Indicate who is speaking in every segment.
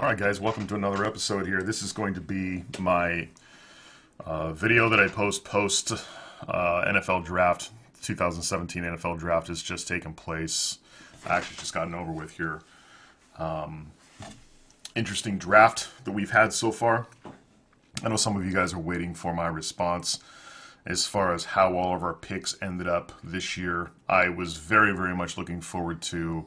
Speaker 1: Alright guys, welcome to another episode here. This is going to be my video that I post NFL Draft. 2017 NFL Draft has just taken place. Actually just gotten over with here. Interesting draft that we've had so far. I know some of you guys are waiting for my response as far as how all of our picks ended up this year. I was very, very much looking forward to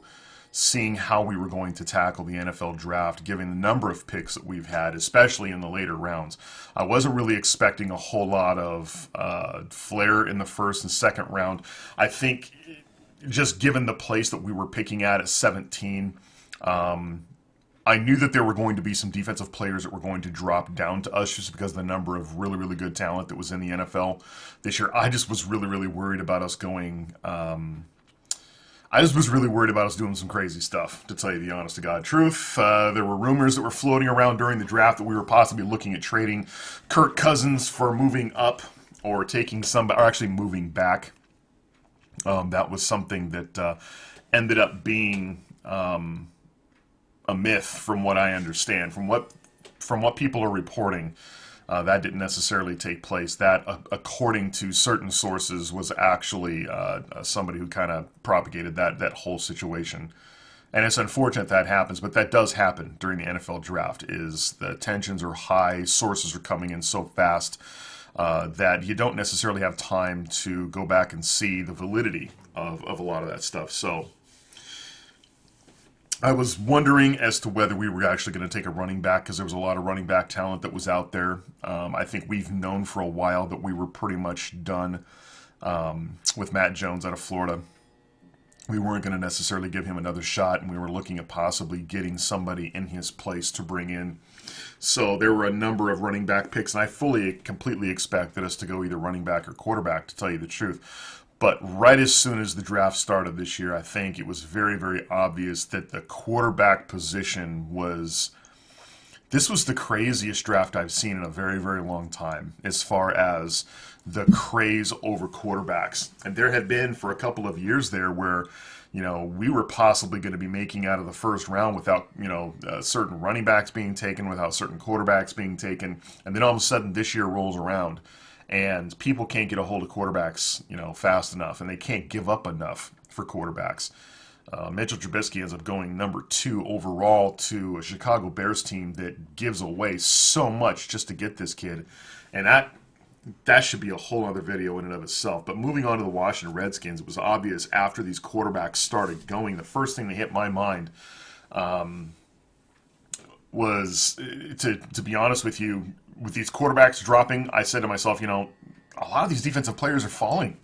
Speaker 1: seeing how we were going to tackle the NFL draft, given the number of picks that we've had, especially in the later rounds. I wasn't really expecting a whole lot of flair in the first and second round. I think just given the place that we were picking at 17, I knew that there were going to be some defensive players that were going to drop down to us just because of the number of really, really good talent that was in the NFL this year. I just was really, really worried about us going... I just was really worried about us doing some crazy stuff, to tell you the honest to God truth. There were rumors that were floating around during the draft that we were possibly looking at trading Kirk Cousins for moving up or taking somebody, or actually moving back. That was something that ended up being a myth, from what I understand. From what people are reporting, that didn't necessarily take place. That, according to certain sources, was actually somebody who kind of propagated that whole situation. And it's unfortunate that happens, but that does happen during the NFL draft, is the tensions are high, sources are coming in so fast that you don't necessarily have time to go back and see the validity of a lot of that stuff. So I was wondering as to whether we were actually going to take a running back, because there was a lot of running back talent that was out there. I think we've known for a while that we were pretty much done with Matt Jones out of Florida. We weren't going to necessarily give him another shot, and we were looking at possibly getting somebody in his place to bring in. So there were a number of running back picks, and I completely expected us to go either running back or quarterback, to tell you the truth. But right as soon as the draft started this year, I think it was very, very obvious that the quarterback position was... This was the craziest draft I've seen in a very, very long time as far as the craze over quarterbacks. And there had been for a couple of years there where, we were possibly going to be making out of the first round without, certain running backs being taken, without certain quarterbacks being taken. And then all of a sudden this year rolls around, and people can't get a hold of quarterbacks, fast enough, and they can't give up enough for quarterbacks. Mitchell Trubisky ends up going number 2 overall to a Chicago Bears team that gives away so much just to get this kid, and that should be a whole other video in and of itself. But moving on to the Washington Redskins, it was obvious after these quarterbacks started going, the first thing that hit my mind was, to be honest with you, with these quarterbacks dropping, I said to myself, a lot of these defensive players are falling.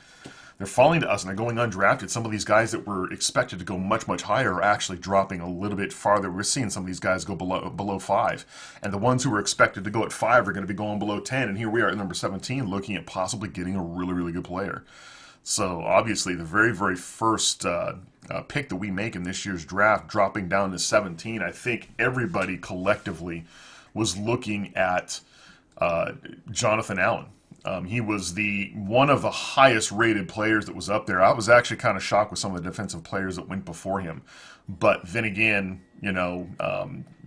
Speaker 1: They're falling to us, and they're going undrafted. Some of these guys that were expected to go much, much higher are actually dropping a little bit farther. We're seeing some of these guys go below 5. And the ones who were expected to go at 5 are going to be going below 10. And here we are at number 17 looking at possibly getting a really, really good player. So obviously the very, very first pick that we make in this year's draft, dropping down to 17, I think everybody collectively was looking at Jonathan Allen. He was one of the highest rated players that was up there. I was actually kind of shocked with some of the defensive players that went before him. But then again,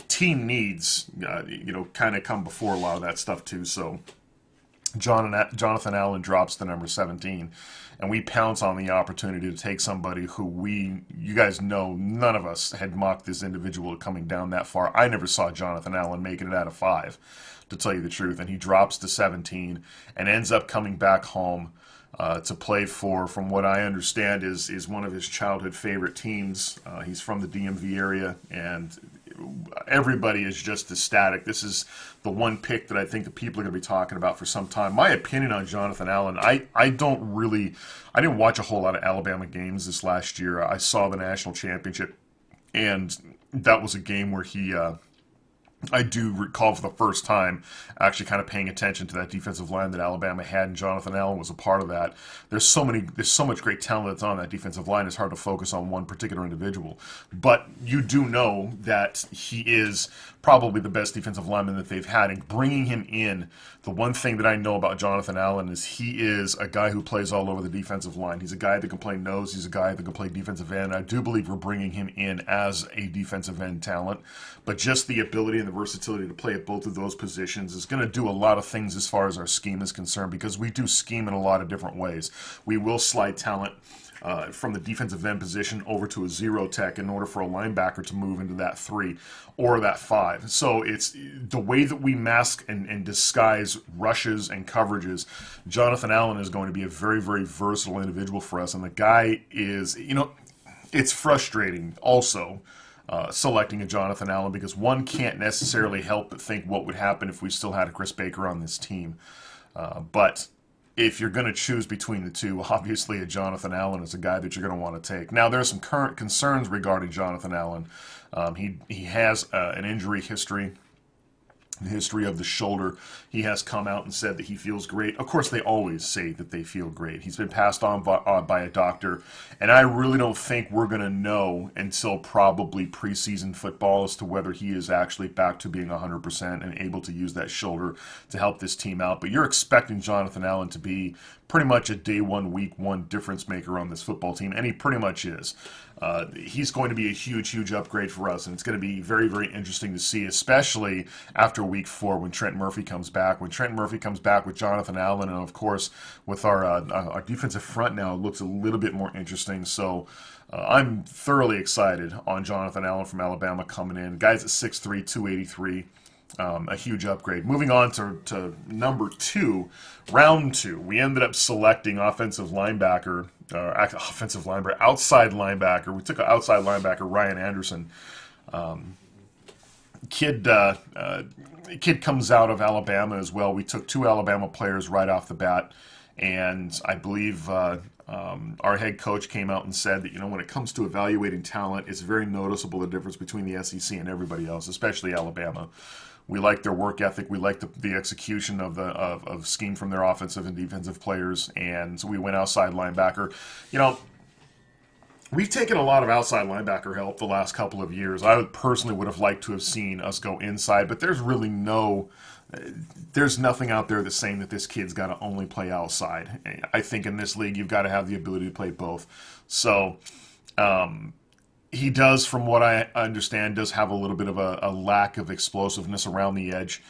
Speaker 1: team needs, kind of come before a lot of that stuff too. So Jonathan Allen drops to number 17, and we pounce on the opportunity to take somebody who you guys know, none of us had mocked this individual coming down that far. I never saw Jonathan Allen making it out of 5, to tell you the truth, and he drops to 17 and ends up coming back home to play for, from what I understand, is one of his childhood favorite teams. He's from the DMV area, and everybody is just ecstatic. This is the one pick that I think that people are going to be talking about for some time. My opinion on Jonathan Allen, I didn't watch a whole lot of Alabama games this last year. I saw the national championship, and that was a game where he I do recall for the first time actually kind of paying attention to that defensive line that Alabama had, and Jonathan Allen was a part of that. There's so much great talent that's on that defensive line. It's hard to focus on one particular individual, but you do know that he is probably the best defensive lineman that they've had. And bringing him in, the one thing that I know about Jonathan Allen is he is a guy who plays all over the defensive line. He's a guy that can play nose. He's a guy that can play defensive end. I do believe we're bringing him in as a defensive end talent, but just the ability and the versatility to play at both of those positions is going to do a lot of things as far as our scheme is concerned, because we do scheme in a lot of different ways. We will slide talent from the defensive end position over to a zero tech in order for a linebacker to move into that 3 or that 5. So it's the way that we mask and disguise rushes and coverages. Jonathan Allen is going to be a very, very versatile individual for us, and the guy is, it's frustrating also selecting a Jonathan Allen, because one can't necessarily help but think what would happen if we still had a Chris Baker on this team. But if you're going to choose between the two, obviously a Jonathan Allen is a guy that you're going to want to take. Now, there's some current concerns regarding Jonathan Allen. He has an injury history. The history of the shoulder. He has come out and said that he feels great. Of course, they always say that they feel great. He's been passed on by a doctor, and I really don't think we're going to know until probably preseason football as to whether he is actually back to being 100% and able to use that shoulder to help this team out. But you're expecting Jonathan Allen to be pretty much a day one, week one difference maker on this football team, and he pretty much is. He's going to be a huge, huge upgrade for us, and it's going to be very, very interesting to see, especially after week 4 when Trent Murphy comes back. When Trent Murphy comes back with Jonathan Allen, and of course with our defensive front now, it looks a little bit more interesting. So I'm thoroughly excited on Jonathan Allen from Alabama coming in. Guys at 6'3", 283. A huge upgrade. Moving on to number 2, round 2, we ended up selecting outside linebacker. We took an outside linebacker, Ryan Anderson. Kid comes out of Alabama as well. We took 2 Alabama players right off the bat, and I believe our head coach came out and said that, when it comes to evaluating talent, it's very noticeable the difference between the SEC and everybody else, especially Alabama. We like their work ethic. We like the execution of scheme from their offensive and defensive players, and so we went outside linebacker. We've taken a lot of outside linebacker help the last couple of years. I personally would have liked to have seen us go inside, but there's nothing out there that's saying that this kid's got to only play outside. I think in this league, you've got to have the ability to play both. So he does, from what I understand, does have a little bit of a lack of explosiveness around the edge.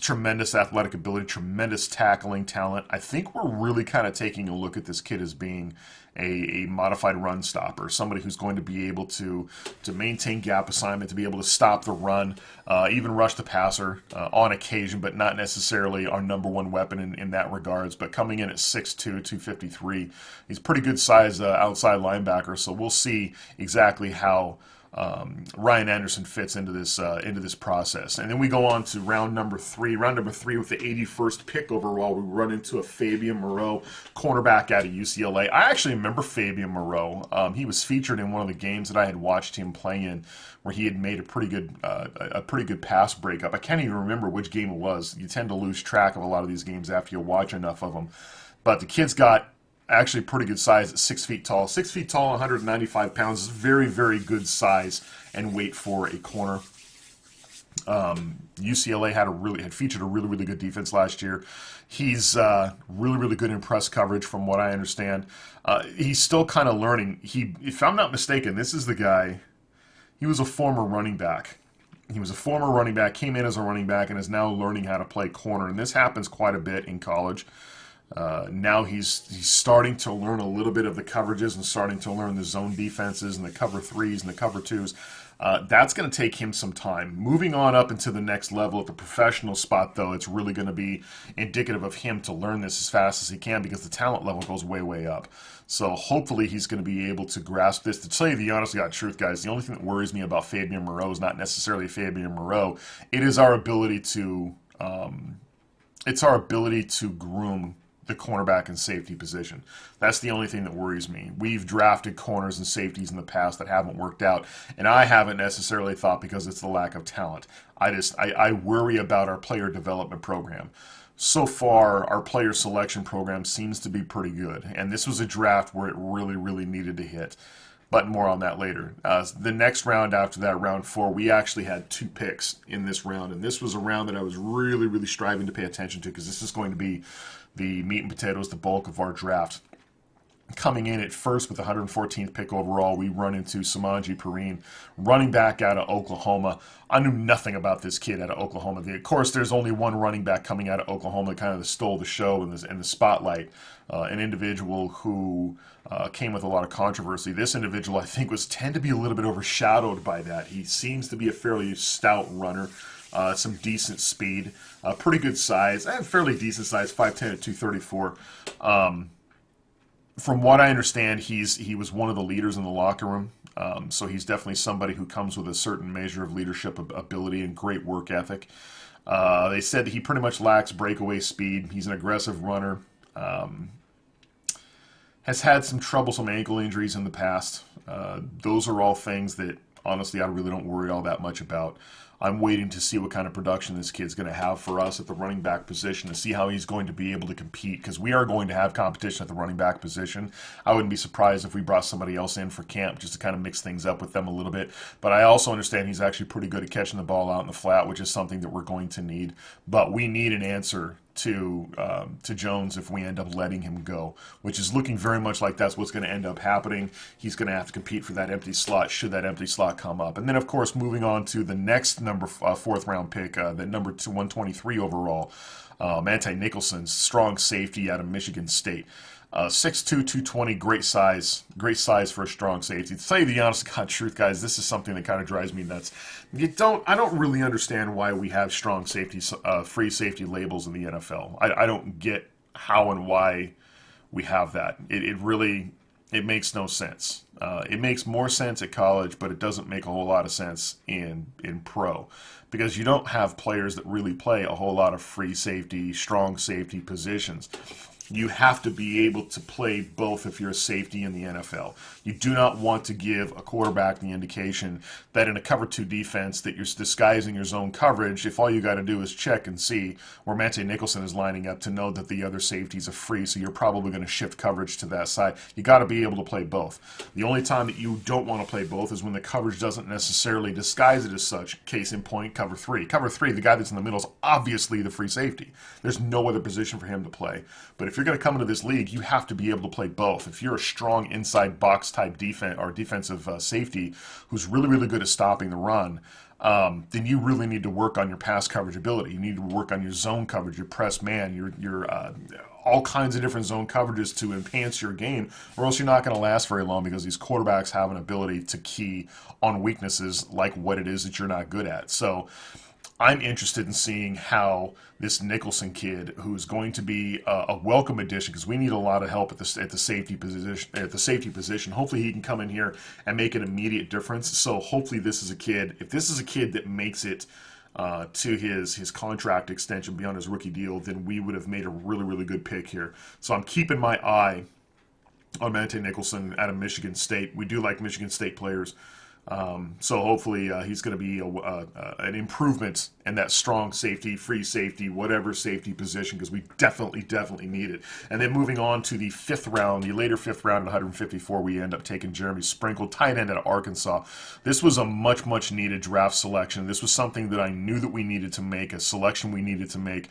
Speaker 1: Tremendous athletic ability, tremendous tackling talent. I think we're really kind of taking a look at this kid as being a modified run stopper, somebody who's going to be able to maintain gap assignment, to be able to stop the run, even rush the passer on occasion, but not necessarily our number one weapon in that regards. But coming in at 6'2", 253, he's pretty good size outside linebacker, so we'll see exactly how Ryan Anderson fits into this process. And then we go on to round number 3. Round number 3 with the 81st pick overall, we run into a Fabian Moreau, cornerback out of UCLA. I actually remember Fabian Moreau. He was featured in one of the games that I had watched him play in, where he had made a pretty good pass breakup. I can't even remember which game it was. You tend to lose track of a lot of these games after you watch enough of them. But the kid's got actually pretty good size at 6 feet tall. 6 feet tall, 195 pounds is very, very good size and weight for a corner. UCLA had featured a really, really good defense last year. He's really, really good in press coverage, from what I understand. He's still kind of learning. If I'm not mistaken, this is the guy. He was a former running back. He was a former running back, came in as a running back, and is now learning how to play corner. And this happens quite a bit in college. Now he's starting to learn a little bit of the coverages and starting to learn the zone defenses and the cover 3s and the cover 2s. That's going to take him some time. Moving on up into the next level at the professional spot, though, it's really going to be indicative of him to learn this as fast as he can, because the talent level goes way, way up. So hopefully he's going to be able to grasp this. To tell you the honest to God truth, guys, the only thing that worries me about Fabian Moreau is not necessarily Fabian Moreau. It is our ability to groom the cornerback and safety position. That's the only thing that worries me. We've drafted corners and safeties in the past that haven't worked out, and I haven't necessarily thought because it's the lack of talent. I worry about our player development program. So far, our player selection program seems to be pretty good, and this was a draft where it really needed to hit. But more on that later. The next round after that, round 4, we actually had 2 picks in this round, and this was a round that I was really striving to pay attention to because this is going to be the meat and potatoes, the bulk of our draft. Coming in at first with the 114th pick overall, we run into Samanji Perine, running back out of Oklahoma. I knew nothing about this kid out of Oklahoma. Of course, there's only one running back coming out of Oklahoma that kind of stole the show in the spotlight, an individual who came with a lot of controversy. This individual, I think, tend to be a little bit overshadowed by that. He seems to be a fairly stout runner. Some decent speed, pretty good size, fairly decent size, 5'10" at 234. From what I understand, he was one of the leaders in the locker room, so he's definitely somebody who comes with a certain measure of leadership ability and great work ethic. They said that he pretty much lacks breakaway speed. He's an aggressive runner. Has had some troublesome ankle injuries in the past. Those are all things that, honestly, I really don't worry all that much about. I'm waiting to see what kind of production this kid's going to have for us at the running back position, to see how he's going to be able to compete, because we are going to have competition at the running back position. I wouldn't be surprised if we brought somebody else in for camp just to kind of mix things up with them a little bit. But I also understand he's actually pretty good at catching the ball out in the flat, which is something that we're going to need. But we need an answer to Jones if we end up letting him go, which is looking very much like that's what's going to end up happening. He's going to have to compete for that empty slot should that empty slot come up. And then, of course, moving on to the next fourth round pick, the number 123 overall, Manti Nicholson, strong safety out of Michigan State. 6'2", 220, great size for a strong safety. To tell you the honest to God truth, guys, this is something that kind of drives me nuts. I don't really understand why we have strong safety, free safety labels in the NFL. I don't get how and why we have that. It makes no sense. It makes more sense at college, but it doesn't make a whole lot of sense in pro, because you don't have players that really play a whole lot of free safety, strong safety positions. You have to be able to play both if you're a safety in the NFL. You do not want to give a quarterback the indication that in a cover 2 defense that you're disguising your zone coverage if all you got to do is check and see where Manti Nicholson is lining up to know that the other safeties are free, so you're probably going to shift coverage to that side. You got to be able to play both. The only time that you don't want to play both is when the coverage doesn't necessarily disguise it as such. Case in point, cover 3. Cover 3, the guy that's in the middle is obviously the free safety. There's no other position for him to play. But if you're going to come into this league, you have to be able to play both. If you're a strong inside box type defense or defensive safety who's really good at stopping the run, then you really need to work on your pass coverage ability. You need to work on your zone coverage, your press man, your all kinds of different zone coverages to enhance your game, or else you're not going to last very long, because these quarterbacks have an ability to key on weaknesses like what it is that you're not good at. So I'm interested in seeing how this Nicholson kid, who's going to be a welcome addition, because we need a lot of help at the safety position. Hopefully, he can come in here and make an immediate difference. So hopefully, this is a kid. If this is a kid that makes it to his contract extension beyond his rookie deal, then we would have made a really good pick here. So I'm keeping my eye on Manti Nicholson out of Michigan State. We do like Michigan State players. So hopefully he's going to be an improvement in that strong safety, free safety, whatever safety position, because we definitely need it. And then moving on to the later fifth round at 154, we end up taking Jeremy Sprinkle, tight end out of Arkansas. This was a much needed draft selection. This was something that I knew that we needed to make, a selection we needed to make.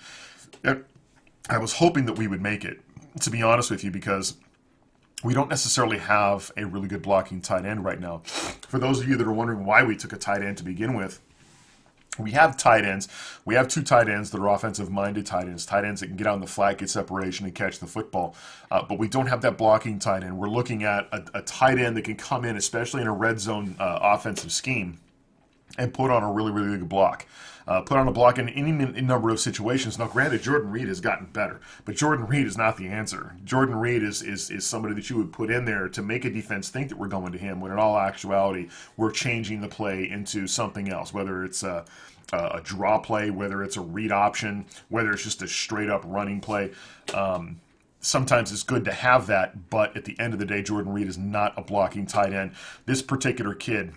Speaker 1: I was hoping that we would make it, to be honest with you, because we don't necessarily have a really good blocking tight end right now. For those of you that are wondering why we took a tight end to begin with, we have tight ends. We have 2 tight ends that are offensive-minded tight ends that can get on the flat, get separation, and catch the football. But we don't have that blocking tight end. We're looking at a tight end that can come in, especially in a red zone offensive scheme, and put on a really good block. Put on a block in any number of situations. Now, granted, Jordan Reed has gotten better, but Jordan Reed is not the answer. Jordan Reed is somebody that you would put in there to make a defense think that we're going to him, when in all actuality, we're changing the play into something else, whether it's a draw play, whether it's a read option, whether it's just a straight-up running play. sometimes it's good to have that, but at the end of the day, Jordan Reed is not a blocking tight end. This particular kid,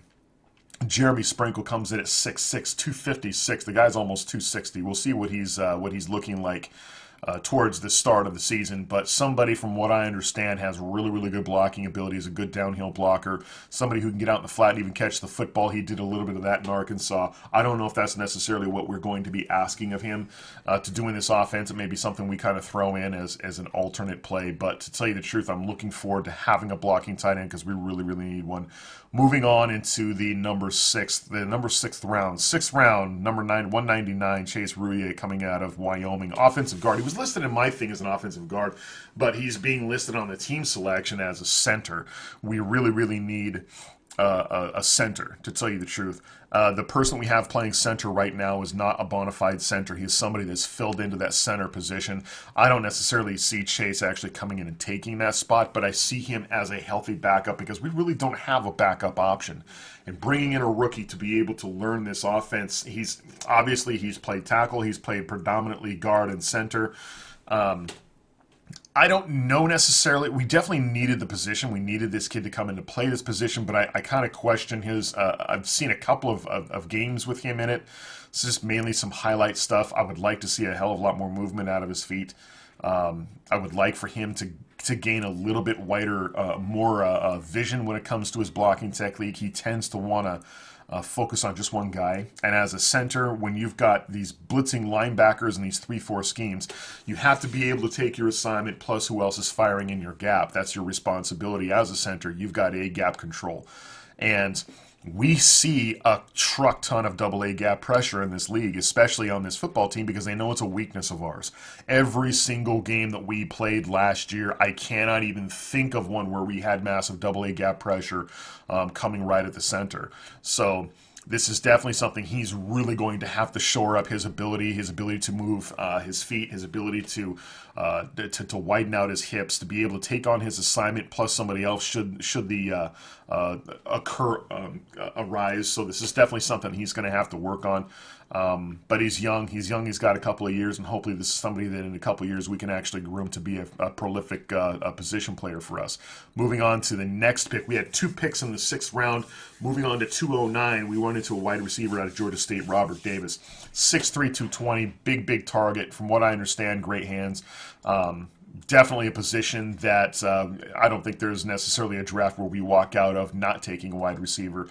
Speaker 1: Jeremy Sprinkle, comes in at 6'6", 256. The guy's almost 260. We'll see what he's looking like towards the start of the season, but somebody, from what I understand, has really, really good blocking ability, is a good downhill blocker, somebody who can get out in the flat and even catch the football. He did a little bit of that in Arkansas. I don't know if that's necessarily what we're going to be asking of him to do in this offense. It may be something we kind of throw in as an alternate play, but to tell you the truth, I'm looking forward to having a blocking tight end because we really, really need one. Moving on into the number sixth round. Sixth round, number 199, Chase Rouillet, coming out of Wyoming. Offensive guard. He was listed in my thing as an offensive guard, but he's being listed on the team selection as a center. We really, really need a center, to tell you the truth. The person we have playing center right now is not a bona fide center. He's somebody that's filled into that center position. I don't necessarily see Chase actually coming in and taking that spot, but I see him as a healthy backup because we really don't have a backup option. And bringing in a rookie to be able to learn this offense, he's played tackle, he's played predominantly guard and center. I don't know necessarily. We definitely needed the position. We needed this kid to come in to play this position, but I kind of question his. I've seen a couple of games with him in it. It's just mainly some highlight stuff. I would like to see a hell of a lot more movement out of his feet. I would like for him to gain a little bit wider, more vision when it comes to his blocking technique. He tends to want to focus on just one guy. And as a center, when you've got these blitzing linebackers and these 3-4 schemes, you have to be able to take your assignment plus who else is firing in your gap. That's your responsibility as a center. You've got A gap control. And we see a truck ton of AA gap pressure in this league, especially on this football team, because they know it's a weakness of ours. Every single game that we played last year, I cannot even think of one where we had massive AA gap pressure coming right at the center. So this is definitely something he's really going to have to shore up his ability to move his feet, his ability to widen out his hips, to be able to take on his assignment plus somebody else should the arise. So this is definitely something he's going to have to work on. But he's young. He's got a couple of years, and hopefully this is somebody that in a couple of years we can actually groom to be a prolific position player for us. Moving on to the next pick. We had 2 picks in the 6th round. Moving on to 209, we run into a wide receiver out of Georgia State, Robert Davis. 6'3", 220, big target. From what I understand, great hands. Definitely a position that I don't think there's necessarily a draft where we walk out of not taking a wide receiver.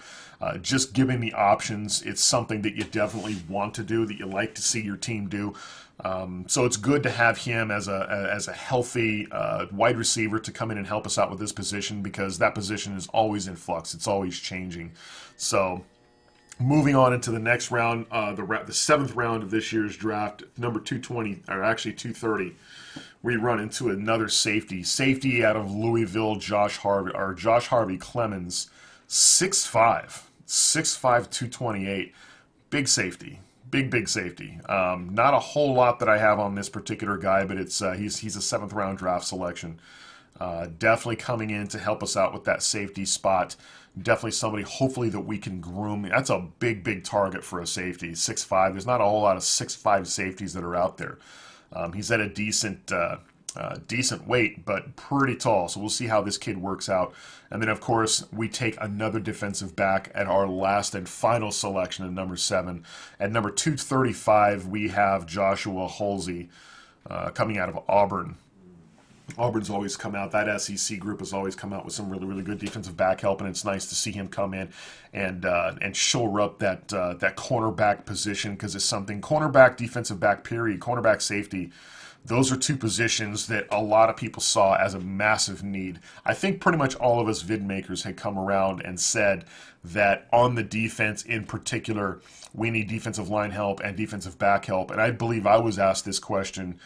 Speaker 1: Just giving the options, it's something that you definitely want to do, that you like to see your team do. So it's good to have him as a healthy wide receiver to come in and help us out with this position, because that position is always in flux. It's always changing. So moving on into the next round, the 7th round of this year's draft, number 220, or actually 230, we run into another safety. Safety out of Louisville, Josh Harvey Clemens, 6'5", 228. Big safety. Big safety. Not a whole lot that I have on this particular guy, but it's he's a 7th round draft selection. Definitely coming in to help us out with that safety spot. Definitely somebody, hopefully, that we can groom. That's a big target for a safety. 6'5". There's not a whole lot of 6'5" safeties that are out there. He's at a decent weight, but pretty tall. So we'll see how this kid works out. And then, of course, we take another defensive back at our last and final selection at number 7. At number 235, we have Joshua Halsey coming out of Auburn. Auburn's always come out, that SEC group has always come out with some really good defensive back help, and it's nice to see him come in and shore up that cornerback position, because it's something, cornerback, defensive back, period, cornerback, safety, those are 2 positions that a lot of people saw as a massive need. I think pretty much all of us vid makers had come around and said that on the defense in particular, we need defensive line help and defensive back help, and I believe I was asked this question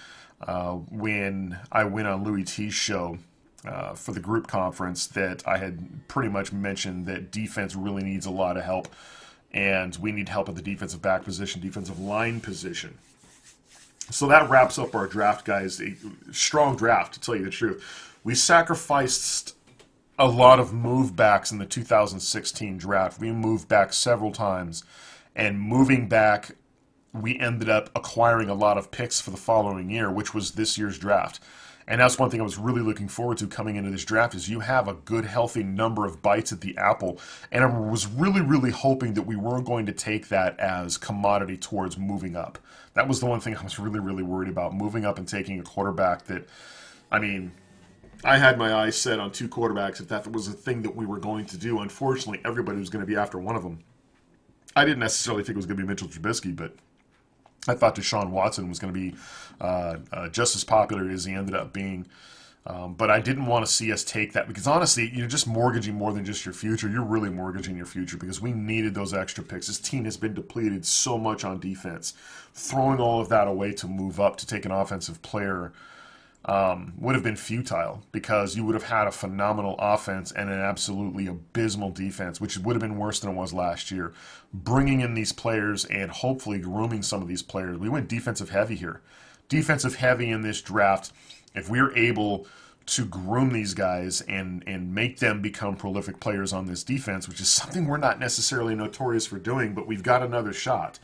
Speaker 1: when I went on Louis T's show for the group conference, that I had pretty much mentioned that defense really needs a lot of help, and we need help at the defensive back position, defensive line position. So that wraps up our draft, guys. A strong draft, to tell you the truth. We sacrificed a lot of move backs in the 2016 draft. We moved back several times, and moving back, we ended up acquiring a lot of picks for the following year, which was this year's draft. And that's one thing I was really looking forward to coming into this draft is you have a good, healthy number of bites at the apple. And I was really, really hoping that we weren't going to take that as commodity towards moving up. That was the one thing I was really, really worried about, moving up and taking a quarterback that, I mean, I had my eyes set on 2 quarterbacks if that was a thing that we were going to do. Unfortunately, everybody was going to be after one of them. I didn't necessarily think it was going to be Mitchell Trubisky, but I thought Deshaun Watson was going to be just as popular as he ended up being. But I didn't want to see us take that because honestly, you're just mortgaging more than just your future. You're really mortgaging your future because we needed those extra picks. This team has been depleted so much on defense. Throwing all of that away to move up to take an offensive player would have been futile because you would have had a phenomenal offense and an absolutely abysmal defense, which would have been worse than it was last year. Bringing in these players and hopefully grooming some of these players. We went defensive heavy here. Defensive heavy in this draft. If we're able to groom these guys and make them become prolific players on this defense, which is something we're not necessarily notorious for doing, but we've got another shot.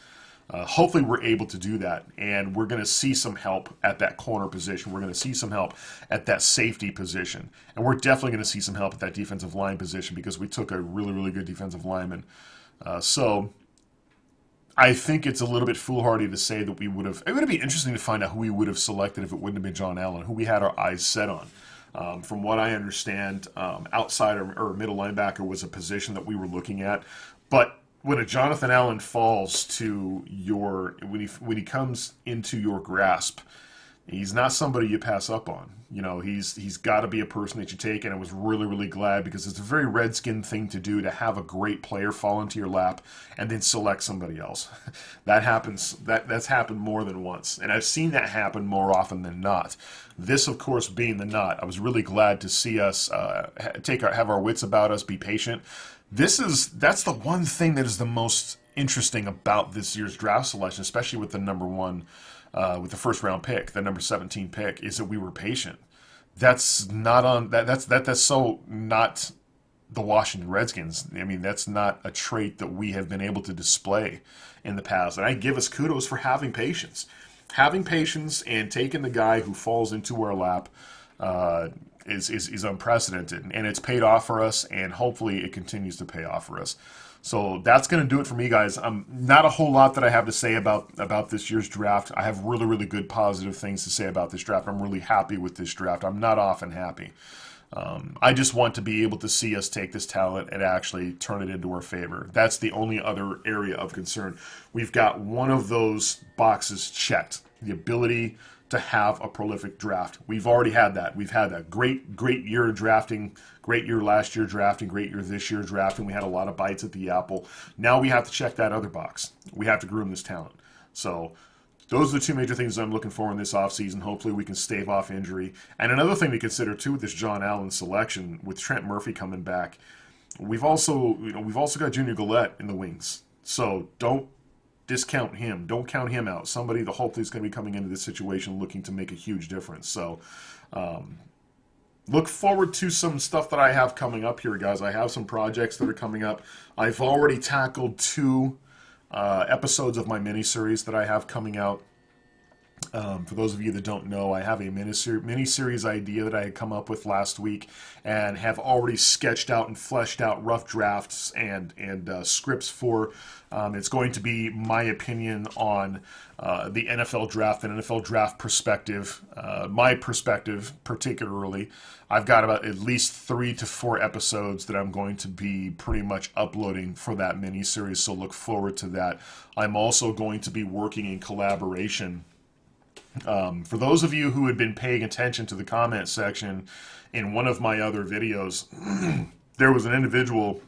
Speaker 1: Hopefully we're able to do that, and we're going to see some help at that corner position. We're going to see some help at that safety position, and we're definitely going to see some help at that defensive line position because we took a really, really good defensive lineman. So I think it's a little bit foolhardy to say that we would have. It would be interesting to find out who we would have selected if it wouldn't have been John Allen, who we had our eyes set on. From what I understand, outside or middle linebacker was a position that we were looking at, but when a Jonathan Allen falls to your when he comes into your grasp, he's not somebody you pass up on. You know, he's got to be a person that you take, and I was really, really glad because it's a very Redskin thing to do to have a great player fall into your lap and then select somebody else. That happens. That's happened more than once, and I've seen that happen more often than not. This, of course, being the not, I was really glad to see us have our wits about us, be patient. That's the one thing that is the most interesting about this year's draft selection, especially with the number one, with the first round pick, the number 17 pick, is that we were patient. That's not on that's so not the Washington Redskins. I mean, that's not a trait that we have been able to display in the past. And I give us kudos for having patience. Having patience and taking the guy who falls into our lap is unprecedented, and it's paid off for us, and hopefully it continues to pay off for us. So that's going to do it for me, guys. Not a whole lot that I have to say about this year's draft. I have really, really good positive things to say about this draft. I'm really happy with this draft. I'm not often happy. I just want to be able to see us take this talent and actually turn it into our favor. That's the only other area of concern. We've got one of those boxes checked. The ability to have a prolific draft. We've already had that. We've had that great year drafting, great year last year drafting, great year this year drafting. We had a lot of bites at the apple. Now we have to check that other box. We have to groom this talent. So those are the two major things I'm looking for in this offseason. Hopefully we can stave off injury. And another thing to consider too with this John Allen selection, with Trent Murphy coming back, we've also got Junior Gillette in the wings. So don't discount him. Don't count him out. Somebody that hopefully is going to be coming into this situation looking to make a huge difference. So look forward to some stuff that I have coming up here, guys. I have some projects that are coming up. I've already tackled 2 episodes of my miniseries that I have coming out. For those of you that don't know, I have a miniseries idea that I had come up with last week and have already sketched out and fleshed out rough drafts and scripts for. It's going to be my opinion on the NFL draft and NFL draft perspective, my perspective particularly. I've got about at least 3 to 4 episodes that I'm going to be pretty much uploading for that miniseries, so look forward to that. I'm also going to be working in collaboration. For those of you who had been paying attention to the comment section in one of my other videos, there was an individual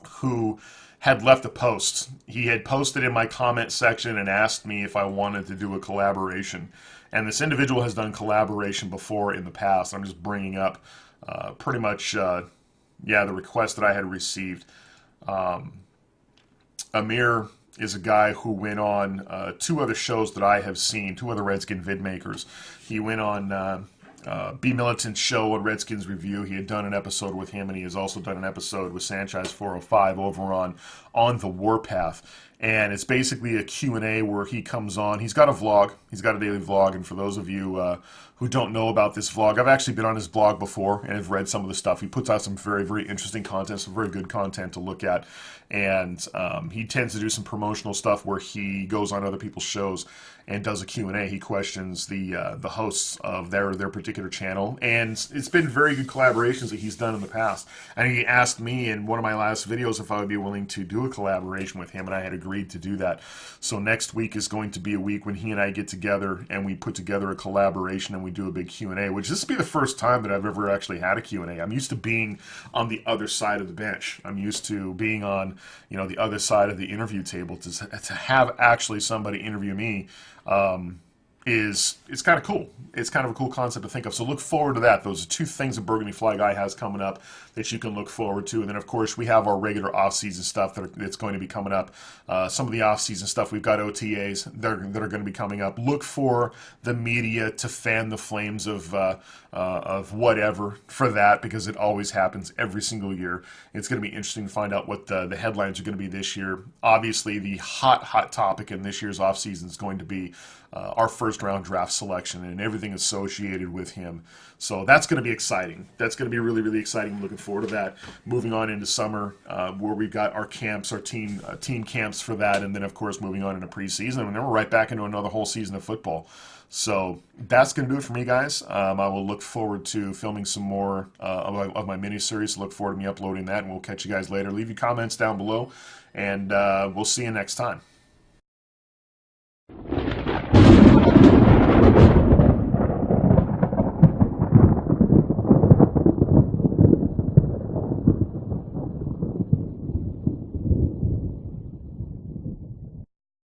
Speaker 1: who had left a post. He had posted in my comment section and asked me if I wanted to do a collaboration. And this individual has done collaboration before in the past. I'm just bringing up pretty much, the request that I had received. Amir is a guy who went on 2 other shows that I have seen, 2 other Redskin vidmakers. He went on B. Militant's show on Redskins Review. He had done an episode with him, and he has also done an episode with Sanchez 405 over on the Warpath. and it's basically a Q&A where he comes on. He's got a vlog. He's got a daily vlog, and for those of you who don't know about this vlog, I've actually been on his blog before and have read some of the stuff. He puts out some very, very interesting content, some very good content to look at, and he tends to do some promotional stuff where he goes on other people's shows and does a Q&A. He questions the hosts of their particular channel, and it's been very good collaborations that he's done in the past. And he asked me in one of my last videos if I would be willing to do a collaboration with him, and I had agreed to do that. So next week is going to be a week when he and I get together and we put together a collaboration and we do a big Q&A, which this will be the first time that I've ever actually had a Q&A. I'm used to being on the other side of the bench. I'm used to being on, you know, the other side of the interview table. To have actually somebody interview me it's kind of cool. It's kind of a cool concept to think of. So look forward to that. Those are two things that Burgundy Fly Guy has coming up that you can look forward to. And then, of course, we have our regular off-season stuff that's going to be coming up. Some of the off-season stuff, we've got OTAs that are going to be coming up. Look for the media to fan the flames of whatever for that, because it always happens every single year. It's going to be interesting to find out what the headlines are going to be this year. Obviously, the hot topic in this year's off-season is going to be our first-round draft selection and everything associated with him. So that's going to be exciting. That's going to be really, really exciting. I'm looking forward to that. Moving on into summer, where we've got our camps, our team camps for that, and then, of course, moving on into preseason, and then we're right back into another whole season of football. So that's going to do it for me, guys. I will look forward to filming some more of my mini-series. Look forward to me uploading that, and we'll catch you guys later. Leave your comments down below, and we'll see you next time.